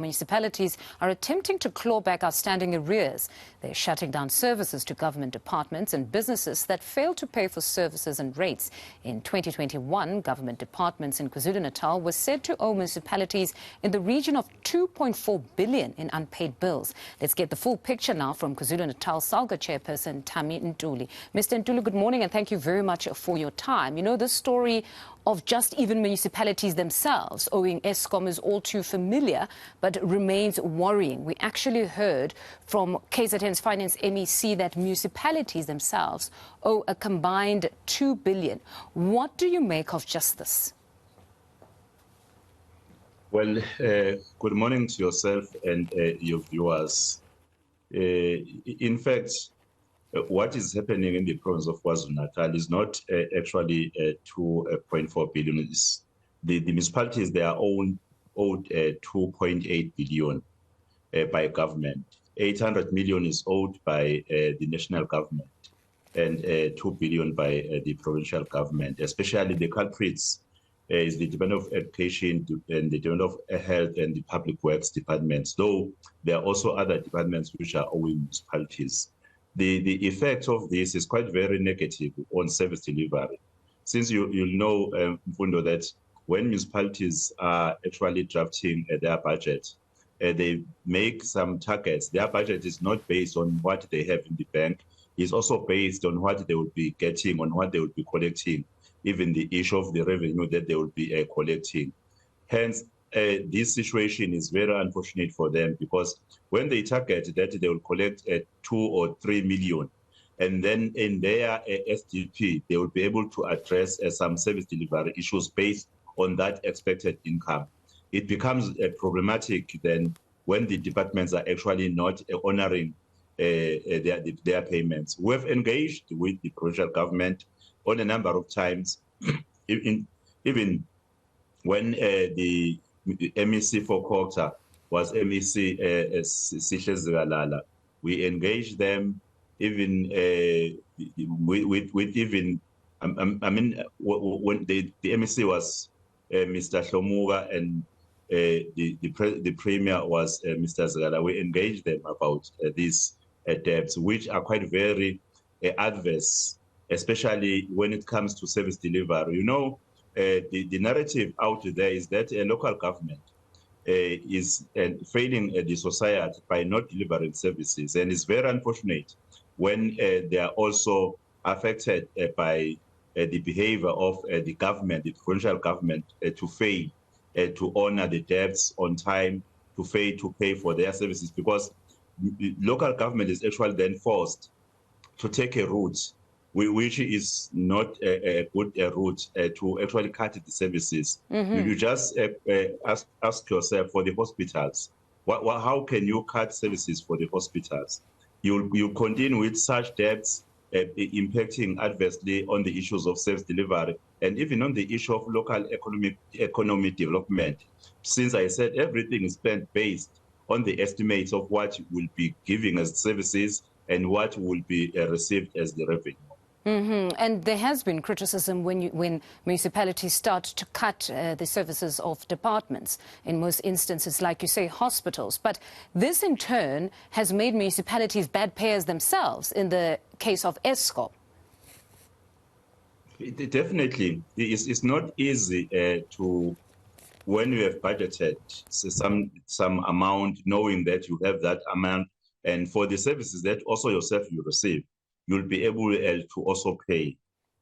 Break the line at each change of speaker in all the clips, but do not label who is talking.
Municipalities are attempting to claw back outstanding arrears. They're shutting down services to government departments and businesses that fail to pay for services and rates. In 2021, government departments in KwaZulu-Natal were said to owe municipalities in the region of 2.4 billion in unpaid bills. Let's get the full picture now from KwaZulu-Natal SALGA Chairperson Thami Ntuli. Mr. Ntuli, good morning and thank you very much for your time. You know, this story of just even municipalities themselves owing Eskom is all too familiar, but remains worrying. We actually heard from KZN's Finance MEC that municipalities themselves owe a combined 2 billion. What do you make of just this?
Well, good morning to yourself and your viewers. In fact, what is happening in the province of KwaZulu-Natal is not actually 2.4 billion. The municipalities, they are owed 2.8 billion by government. 800 million is owed by the national government and 2 billion by the provincial government. Especially the culprits is the Department of Education and the Department of Health and the Public Works departments, though there are also other departments which are owing municipalities. The effect of this is quite very negative on service delivery. Since you know, Mfundo, that when municipalities are actually drafting their budget, they make some targets. Their budget is not based on what they have in the bank. It's also based on what they will be getting, on what they will be collecting, even the issue of the revenue that they will be collecting. Hence, this situation is very unfortunate for them, because when they target that they will collect 2 or 3 million, and then in their SDP, they will be able to address some service delivery issues based on that expected income. It becomes problematic then when the departments are actually not honoring their payments. We have engaged with the provincial government on a number of times, even when the MEC for Kota was MEC Sihle. We engaged them even with even, I mean, when the MEC was Mr. Shlomuga and the Premier was Mr. Zagala. We engaged them about these debts, which are quite very adverse, especially when it comes to service delivery. You know, the narrative out there is that a local government is failing the society by not delivering services, and it's very unfortunate when they are also affected by the behavior of the government, the provincial government, to fail to honor the debts on time, to fail to pay for their services, because the local government is actually then forced to take a route which is not a good route to actually cut the services. You just ask yourself, for the hospitals, how can you cut services for the hospitals? You continue with such debts impacting adversely on the issues of service delivery and even on the issue of local economic development. Since I said everything is spent based on the estimates of what will be giving as services and what will be received as the revenue.
And there has been criticism when municipalities start to cut the services of departments, in most instances, like you say, hospitals. But this, in turn, has made municipalities bad payers themselves in the case of Eskom.
Definitely. It's not easy to, when you have budgeted some amount, knowing that you have that amount, and for the services that also yourself you receive, you'll be able to also pay.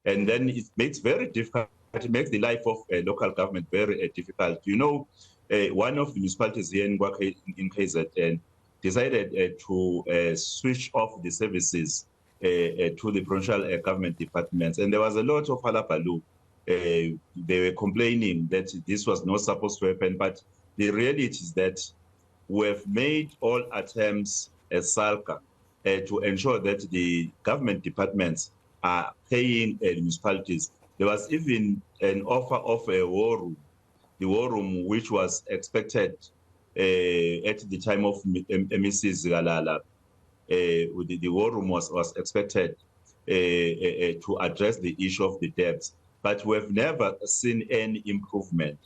And then it makes very difficult, it makes the life of a local government very difficult. You know, one of the municipalities here in KZN decided to switch off the services to the provincial government departments. And there was a lot of halabaloo. They were complaining that this was not supposed to happen. But the reality is that we have made all attempts as SALGA to ensure that the government departments are paying municipalities. There was even an offer of a war room, the war room which was expected at the time of Mrs. Galala. The war room was expected to address the issue of the debts, but we have never seen any improvement.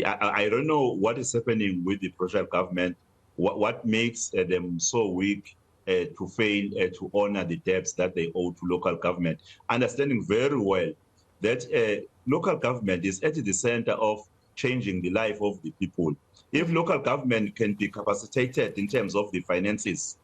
I don't know what is happening with the provincial government, what makes them so weak to fail to honor the debts that they owe to local government, understanding very well that local government is at the center of changing the life of the people. If local government can be capacitated in terms of the finances,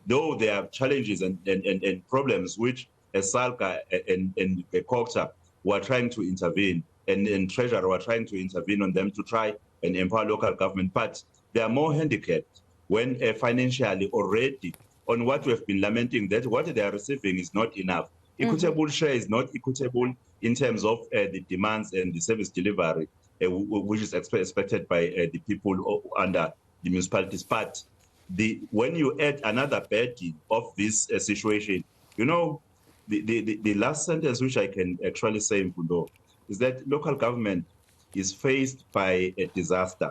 though there are challenges and problems which SALGA and COCTA were trying to intervene, and Treasury were trying to intervene on them to try and empower local government, but they are more handicapped when financially already on what we have been lamenting, that what they are receiving is not enough. Equitable share is not equitable in terms of the demands and the service delivery, which is expected by the people under the municipalities. But when you add another burden of this situation, you know, the last sentence which I can actually say, Mfundo, is that local government is faced by a disaster,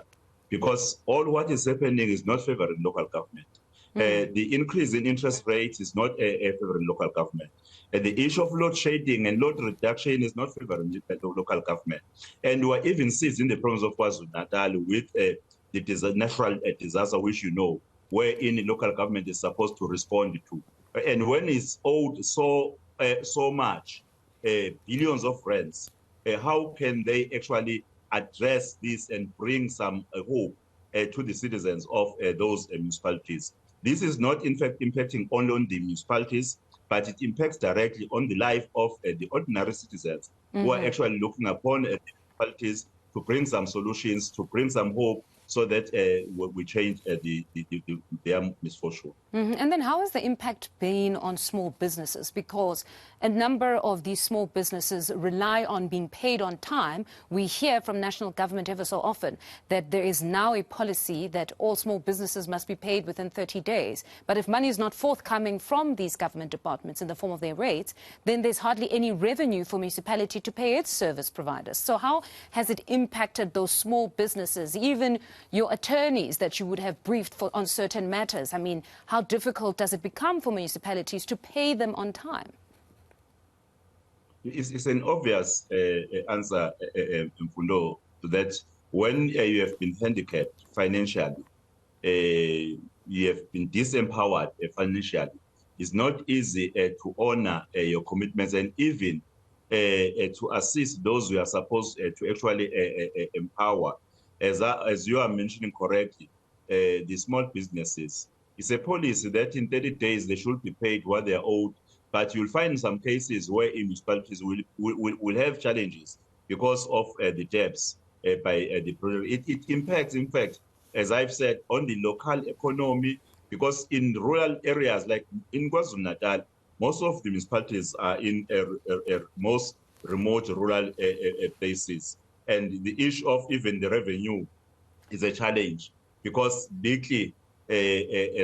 because all what is happening is not favoring local government. The increase in interest rates is not favoring local government. The issue of load shedding and load reduction is not favoring the local government. And we're even seeing in the province of KwaZulu-Natal with the natural disaster, which you know, wherein the local government is supposed to respond to. And when it's owed so much, billions of rands, how can they actually address this and bring some hope to the citizens of those municipalities? This is not, in fact, impacting only on the municipalities, but it impacts directly on the life of the ordinary citizens who are actually looking upon the municipalities to bring some solutions, to bring some hope, so that we change their misfortune.
And then how has the impact been on small businesses? Because a number of these small businesses rely on being paid on time. We hear from national government ever so often that there is now a policy that all small businesses must be paid within 30 days. But if money is not forthcoming from these government departments in the form of their rates, then there's hardly any revenue for municipality to pay its service providers. So how has it impacted those small businesses, even your attorneys that you would have briefed for on certain matters? I mean, how difficult does it become for municipalities to pay them on time?
It's an obvious answer, Mfundo, to that. When you have been handicapped financially, you have been disempowered financially, it's not easy to honor your commitments and even to assist those who are supposed to actually empower. As you are mentioning correctly, the small businesses, it's a policy that in 30 days they should be paid what they are owed, but you'll find some cases where municipalities will have challenges because of the debts by the project. It impacts, in fact, as I've said, on the local economy, because in rural areas like in KwaZulu-Natal, most of the municipalities are in most remote rural places. And the issue of even the revenue is a challenge, because bigly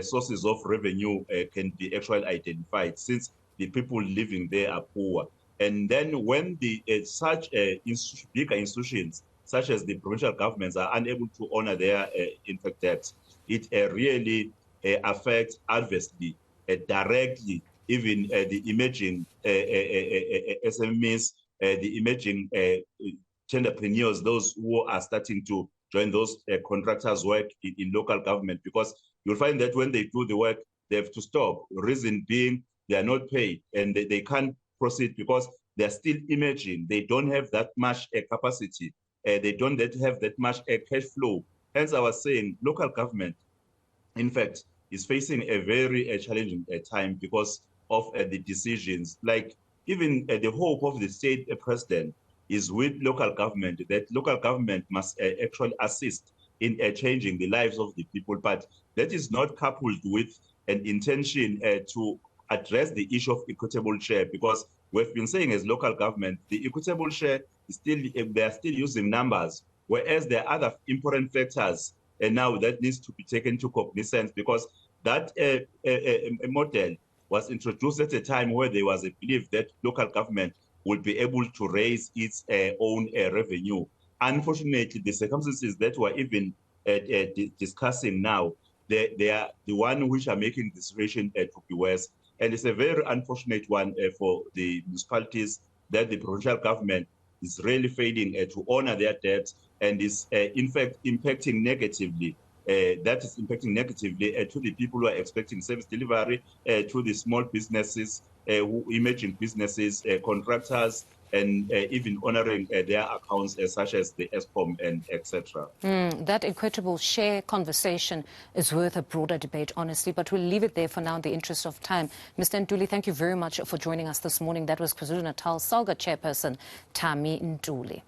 sources of revenue can be actually identified, since the people living there are poor. And then when such bigger institutions, such as the provincial governments, are unable to honor their in-fact debts, it really affects adversely, directly, even the emerging SMEs, the emerging entrepreneurs, those who are starting to join those contractors' work in local government, because you'll find that when they do the work, they have to stop. Reason being, they are not paid and they can't proceed because they're still emerging. They don't have that much capacity. They don't have that much cash flow. Hence, I was saying local government, in fact, is facing a very challenging time because of the decisions. Like even the hope of the state president is with local government, that local government must actually assist in changing the lives of the people. But that is not coupled with an intention to address the issue of equitable share, because we've been saying as local government, the equitable share is still, they are still using numbers, whereas there are other important factors and now that needs to be taken into cognizance, because that model was introduced at a time where there was a belief that local government would be able to raise its own revenue. Unfortunately, the circumstances that we're even discussing now, they are the one which are making the situation to be worse. And it's a very unfortunate one for the municipalities, that the provincial government is really failing to honor their debts and is in fact impacting negatively. That is impacting negatively to the people who are expecting service delivery, to the small businesses, emerging businesses, contractors, and even honoring their accounts such as the ESCOM and etc.
That equitable share conversation is worth a broader debate, honestly, but we'll leave it there for now in the interest of time. Mr. Ntuli, thank you very much for joining us this morning. That was KwaZulu-Natal SALGA Chairperson Thami Ntuli.